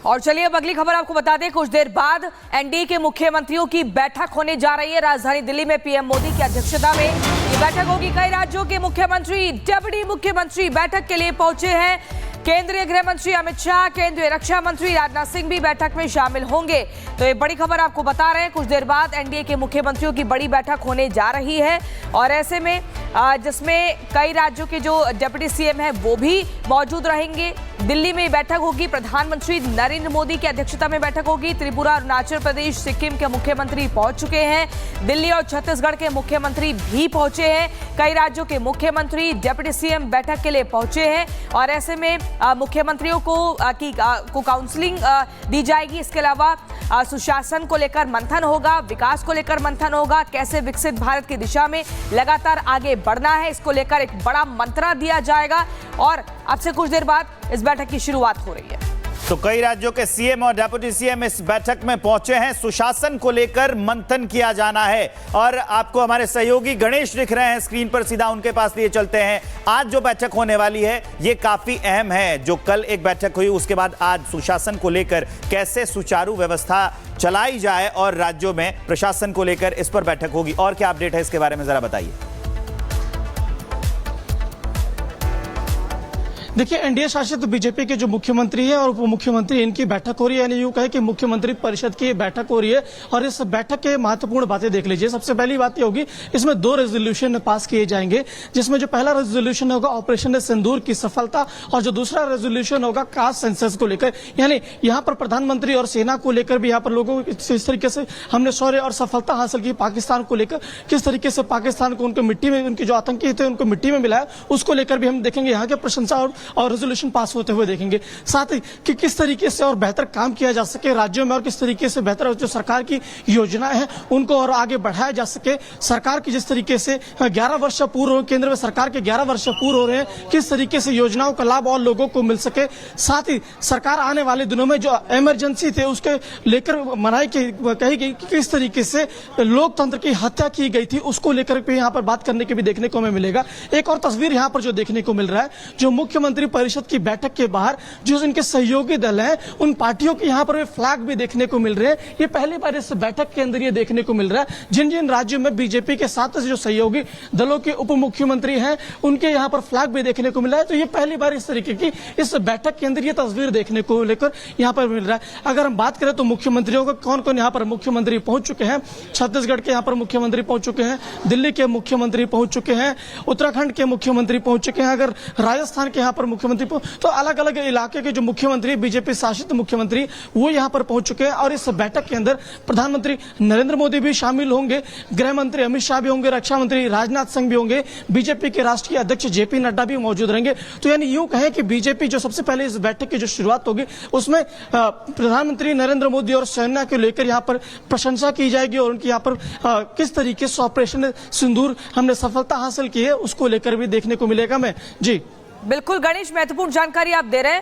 और चलिए अब अगली खबर आपको बता दें, कुछ देर बाद एनडीए के मुख्यमंत्रियों की बैठक होने जा रही है। राजधानी दिल्ली में पीएम मोदी की अध्यक्षता में ये बैठक होगी। कई राज्यों के मुख्यमंत्री, डिप्टी मुख्यमंत्री बैठक के लिए पहुंचे हैं। केंद्रीय गृह मंत्री अमित शाह, केंद्रीय रक्षा मंत्री राजनाथ सिंह भी बैठक में शामिल होंगे। तो ये बड़ी खबर आपको बता रहे हैं, कुछ देर बाद एनडीए के मुख्यमंत्रियों की बड़ी बैठक होने जा रही है और ऐसे में जिसमें कई राज्यों के जो डिप्टी सीएम हैं वो भी मौजूद रहेंगे। दिल्ली में बैठक होगी, प्रधानमंत्री नरेंद्र मोदी की अध्यक्षता में बैठक होगी। त्रिपुरा, अरुणाचल प्रदेश, सिक्किम के मुख्यमंत्री पहुंच चुके हैं। दिल्ली और छत्तीसगढ़ के मुख्यमंत्री भी पहुंचे हैं। कई राज्यों के मुख्यमंत्री, डिप्टी सीएम बैठक के लिए पहुंचे हैं और ऐसे में मुख्यमंत्रियों को काउंसलिंग दी जाएगी। इसके अलावा सुशासन को लेकर मंथन होगा, विकास को लेकर मंथन होगा, कैसे विकसित भारत की दिशा में लगातार आगे बढ़ना है, इसको लेकर एक बड़ा मंत्रा दिया जाएगा और अब से कुछ देर बाद इस बैठक की शुरुआत हो रही है। तो कई राज्यों के सीएम और डिप्टी सीएम इस बैठक में पहुंचे हैं। सुशासन को लेकर मंथन किया जाना है और आपको हमारे सहयोगी गणेश दिख रहे हैं स्क्रीन पर, सीधा उनके पास लिए चलते हैं। आज जो बैठक होने वाली है ये काफी अहम है। जो कल एक बैठक हुई उसके बाद आज सुशासन को लेकर कैसे सुचारू व्यवस्था चलाई जाए और राज्यों में प्रशासन को लेकर इस पर बैठक होगी। और क्या अपडेट है इसके बारे में जरा बताइए। देखिए, एनडीए शासित बीजेपी के जो मुख्यमंत्री है और उप मुख्यमंत्री, इनकी बैठक हो रही है। यानी यूं कहे कि मुख्यमंत्री परिषद की बैठक हो रही है और इस बैठक के महत्वपूर्ण बातें देख लीजिए। सबसे पहली बात ये होगी, इसमें 2 रेजोल्यूशन पास किए जाएंगे, जिसमें जो पहला रेजोल्यूशन होगा ऑपरेशन सिंदूर की सफलता और जो दूसरा रेजोल्यूशन होगा कास्ट सेंसस को लेकर। यानी यहाँ पर प्रधानमंत्री और सेना को लेकर भी यहाँ पर लोगों इस तरीके से हमने शौर्य और सफलता हासिल की। पाकिस्तान को लेकर किस तरीके से पाकिस्तान को उनके मिट्टी में, उनके जो आतंकी थे उनको मिट्टी में मिलाया, उसको लेकर भी हम देखेंगे यहाँ के प्रशंसा और रेजोल्यूशन पास होते हुए देखेंगे। साथ ही कि किस तरीके से और बेहतर काम किया जा सके राज्यों में और किस तरीके से बेहतर जो सरकार की योजनाएं हैं उनको और आगे बढ़ाया जा सके। सरकार की जिस तरीके से 11 वर्ष पूर्ण हो, केंद्र में सरकार के 11 वर्ष पूर्ण हो रहे हैं, किस तरीके से योजनाओं का लाभ और लोगों को मिल सके। साथ ही सरकार आने वाले दिनों में जो इमरजेंसी थे उसके लेकर मनाई कही गई कि किस तरीके से लोकतंत्र की हत्या की गई थी, उसको लेकर भी यहाँ पर बात करने के भी देखने को हमें मिलेगा। एक और तस्वीर यहाँ पर जो देखने को मिल रहा है, जो मुख्यमंत्री परिषद की बैठक के बाहर जो इनके सहयोगी दल हैं उन पार्टियों के यहाँ पर फ्लैग भी देखने को मिल रहे हैं। ये पहली बार इस बैठक के अंदर ये देखने को मिल रहा है। जिन जिन राज्यों में बीजेपी के साथ जो सहयोगी दलों के उप मुख्यमंत्री हैं उनके यहाँ पर फ्लैग भी देखने को मिल रहा है। तो ये पहली बार इस तरीके की इस बैठक के अंदर ये तस्वीर देखने को लेकर यहाँ पर मिल रहा है। अगर हम बात करें तो मुख्यमंत्रियों को कौन कौन यहाँ पर मुख्यमंत्री पहुंच चुके हैं, छत्तीसगढ़ के यहाँ पर मुख्यमंत्री पहुंच चुके हैं, दिल्ली के मुख्यमंत्री पहुंच चुके हैं, उत्तराखंड के मुख्यमंत्री पहुंच चुके हैं। अगर राजस्थान के यहाँ पर मुख्यमंत्री तो अलग अलग इलाके के जो मुख्यमंत्री, बीजेपी शासित मुख्यमंत्री, वो यहां पर पहुंच चुके हैं और इस बैठक के अंदर प्रधानमंत्री नरेंद्र मोदी भी शामिल होंगे, गृह मंत्री अमित शाह भी होंगे, रक्षा मंत्री राजनाथ सिंह भी होंगे, बीजेपी के राष्ट्रीय अध्यक्ष जेपी नड्डा भी मौजूद रहेंगे। तो यानी यूं कहें कि बीजेपी जो सबसे पहले इस बैठक की जो शुरुआत होगी उसमें प्रधानमंत्री नरेंद्र मोदी और सेना को लेकर यहाँ पर प्रशंसा की जाएगी और उनकी यहाँ पर किस तरीके से ऑपरेशन सिंदूर हमने सफलता हासिल की है उसको लेकर भी देखने को मिलेगा। मैं जी बिल्कुल गणेश, महत्वपूर्ण जानकारी आप दे रहे हैं।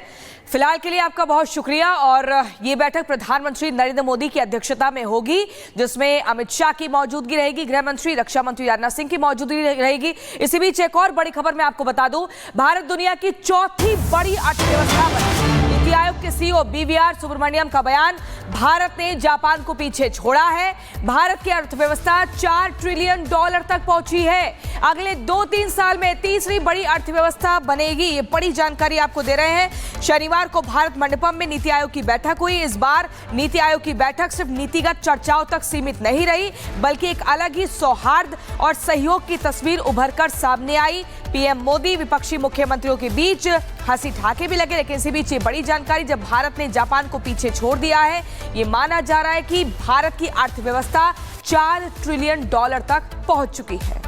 फिलहाल के लिए आपका बहुत शुक्रिया। और ये बैठक प्रधानमंत्री नरेंद्र मोदी की अध्यक्षता में होगी, जिसमें अमित शाह की मौजूदगी रहेगी, गृह मंत्री, रक्षा मंत्री राजनाथ सिंह की मौजूदगी रहेगी। इसी बीच एक और बड़ी खबर मैं आपको बता दूं, भारत दुनिया की चौथी बड़ी अर्थव्यवस्था बनी। नीति आयोग के सीईओ बीवीआर सुब्रमण्यम का बयान, भारत ने जापान को पीछे छोड़ा है। भारत की अर्थव्यवस्था $4 ट्रिलियन तक पहुंची है। अगले 2-3 साल में तीसरी बड़ी अर्थव्यवस्था बनेगी। ये बड़ी जानकारी आपको दे रहे हैं। शनिवार को भारत मंडपम में नीति आयोग की बैठक हुई। इस बार नीति आयोग की बैठक सिर्फ नीतिगत चर्चाओं तक सीमित नहीं रही, बल्कि एक अलग ही सौहार्द और सहयोग की तस्वीर उभरकर सामने आई। पीएम मोदी, विपक्षी मुख्यमंत्रियों के बीच हंसी ठहाके भी लगे, लेकिन इसी बीच ये बड़ी जानकारी, जब भारत ने जापान को पीछे छोड़ दिया है, ये माना जा रहा है कि भारत की अर्थव्यवस्था $4 ट्रिलियन तक पहुंच चुकी है।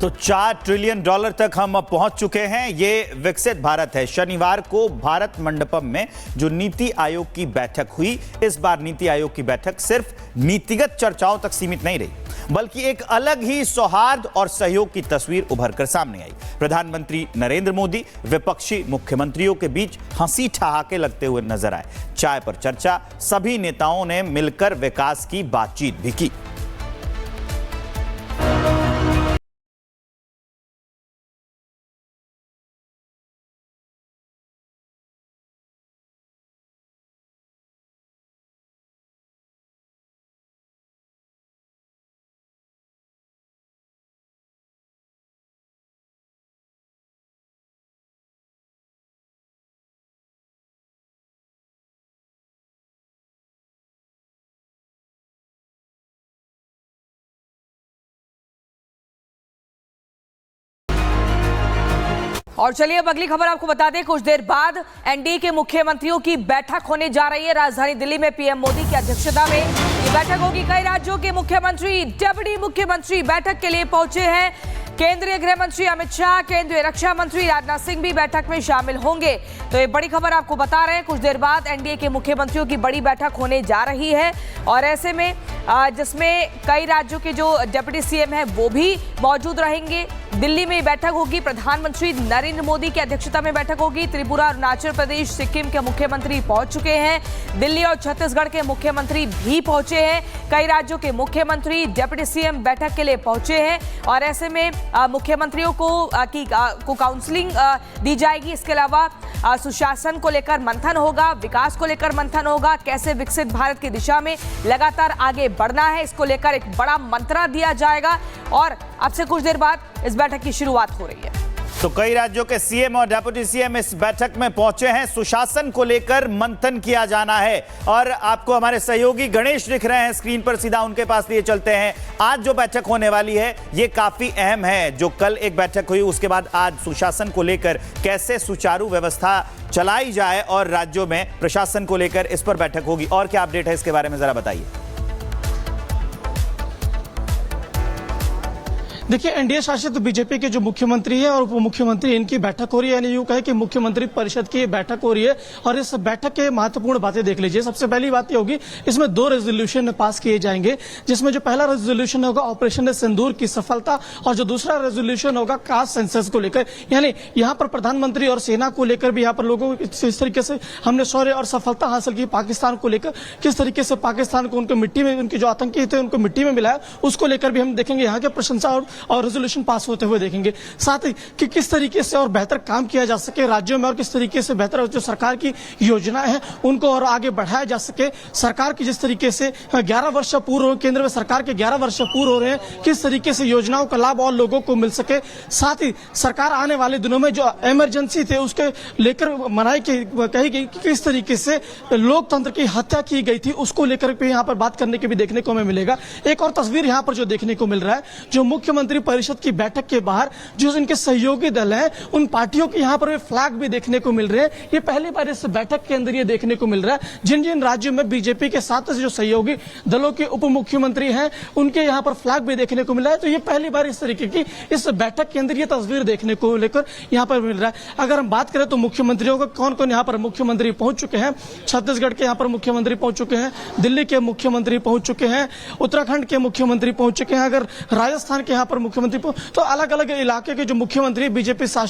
तो $4 ट्रिलियन तक हम पहुंच चुके हैं। ये विकसित भारत है। शनिवार को भारत मंडपम में जो नीति आयोग की बैठक हुई, इस बार नीति आयोग की बैठक सिर्फ नीतिगत चर्चाओं तक सीमित नहीं रही, बल्कि एक अलग ही सौहार्द और सहयोग की तस्वीर उभरकर सामने आई। प्रधानमंत्री नरेंद्र मोदी विपक्षी मुख्यमंत्रियों के बीच हंसी ठहाके लगते हुए नजर आए। चाय पर चर्चा, सभी नेताओं ने मिलकर विकास की बातचीत भी की। और चलिए अब अगली खबर आपको बता दें, कुछ देर बाद एनडीए के मुख्यमंत्रियों की बैठक होने जा रही है राजधानी दिल्ली में। पीएम मोदी की अध्यक्षता में ये बैठक होगी। कई राज्यों के मुख्यमंत्री, डिप्टी मुख्यमंत्री बैठक के लिए पहुंचे हैं। केंद्रीय गृह मंत्री अमित शाह, केंद्रीय रक्षा मंत्री राजनाथ सिंह भी बैठक में शामिल होंगे। तो ये बड़ी खबर आपको बता रहे हैं, कुछ देर बाद एनडीए के मुख्यमंत्रियों की बड़ी बैठक होने जा रही है और ऐसे में जिसमें कई राज्यों के जो डिप्टी सीएम हैं वो भी मौजूद रहेंगे। दिल्ली में बैठक होगी। प्रधानमंत्री नरेंद्र मोदी की अध्यक्षता में बैठक होगी। त्रिपुरा, अरुणाचल प्रदेश, सिक्किम के मुख्यमंत्री पहुंच चुके हैं। दिल्ली और छत्तीसगढ़ के मुख्यमंत्री भी पहुंचे हैं। कई राज्यों के मुख्यमंत्री, डिप्टी सीएम बैठक के लिए पहुंचे हैं और ऐसे में मुख्यमंत्रियों को काउंसलिंग दी जाएगी। इसके अलावा सुशासन को लेकर मंथन होगा, विकास को लेकर मंथन होगा, कैसे विकसित भारत की दिशा में लगातार आगे बढ़ना है, इसको लेकर एक बड़ा मंत्रा दिया जाएगा और अब से कुछ देर बाद इस बैठक की शुरुआत हो रही है। तो कई राज्यों के सीएम और डिप्टी सीएम इस बैठक में पहुंचे हैं। सुशासन को लेकर मंथन किया जाना है और आपको हमारे सहयोगी गणेश दिख रहे हैं स्क्रीन पर, सीधा उनके पास लिए चलते हैं। आज जो बैठक होने वाली है ये काफी अहम है। जो कल एक बैठक हुई उसके बाद आज सुशासन को लेकर कैसे सुचारू व्यवस्था चलाई जाए और राज्यों में प्रशासन को लेकर इस पर बैठक होगी। और क्या अपडेट है इसके बारे में जरा बताइए। देखिए, एनडीए शासित बीजेपी के जो मुख्यमंत्री है और उप मुख्यमंत्री, इनकी बैठक हो रही है। यानी यूं कहे कि मुख्यमंत्री परिषद की बैठक हो रही है और इस बैठक के महत्वपूर्ण बातें देख लीजिए। सबसे पहली बात ये होगी, इसमें 2 रेजोल्यूशन पास किए जाएंगे, जिसमें जो पहला रेजोल्यूशन होगा ऑपरेशन सिंदूर की सफलता और जो दूसरा रेजोल्यूशन होगा कास्ट सेंसस को लेकर। यानी यहाँ पर प्रधानमंत्री और सेना को लेकर भी यहाँ पर लोगों इस तरीके से हमने शौर्य और सफलता हासिल की। पाकिस्तान को लेकर किस तरीके से पाकिस्तान को उनके मिट्टी में, उनके जो आतंकी थे उनको मिट्टी में मिलाया, उसको लेकर भी हम देखेंगे। यहाँ के प्रशंसा और रेजोल्यूशन पास होते हुए देखेंगे। साथ ही कि किस तरीके से और बेहतर काम किया जा सके राज्यों में और किस तरीके से बेहतर जो सरकार की योजनाएं हैं उनको और आगे बढ़ाया जा सके। सरकार की जिस तरीके से 11 वर्ष पूर्ण हो, केंद्र में सरकार के 11 वर्ष पूर्ण हो रहे हैं, किस तरीके से योजनाओं का लाभ और लोगों को मिल सके। साथ ही सरकार आने वाले दिनों में जो इमरजेंसी थे उसके लेकर मनाई कही गई कि किस तरीके से लोकतंत्र की हत्या की गई थी, उसको लेकर भी यहाँ पर बात करने के भी देखने को हमें मिलेगा। एक और तस्वीर यहाँ पर जो देखने को मिल रहा है, जो मुख्यमंत्री परिषद की बैठक के बाहर जो इनके सहयोगी दल हैं उन पार्टियों के यहाँ पर फ्लैग भी देखने को मिल रहे हैं। ये पहली बार इस बैठक के अंदर ये देखने को मिल रहा है। जिन जिन राज्यों में बीजेपी के साथ जो सहयोगी दलों के उप मुख्यमंत्री हैं उनके यहाँ पर फ्लैग भी देखने को मिल रहा है। तो ये पहली बार इस तरीके की इस बैठक के अंदर ये तस्वीर देखने को लेकर यहाँ पर मिल रहा है। अगर हम बात करें तो मुख्यमंत्रियों को कौन कौन यहाँ पर मुख्यमंत्री पहुंच चुके हैं, छत्तीसगढ़ के यहाँ पर मुख्यमंत्री पहुंच चुके हैं, दिल्ली के मुख्यमंत्री पहुंच चुके हैं, उत्तराखंड के मुख्यमंत्री पहुंच चुके हैं। अगर राजस्थान के यहाँ पर मुख्यमंत्री तो अलग अलग इलाके के जो मुख्यमंत्री बीजेपी शासित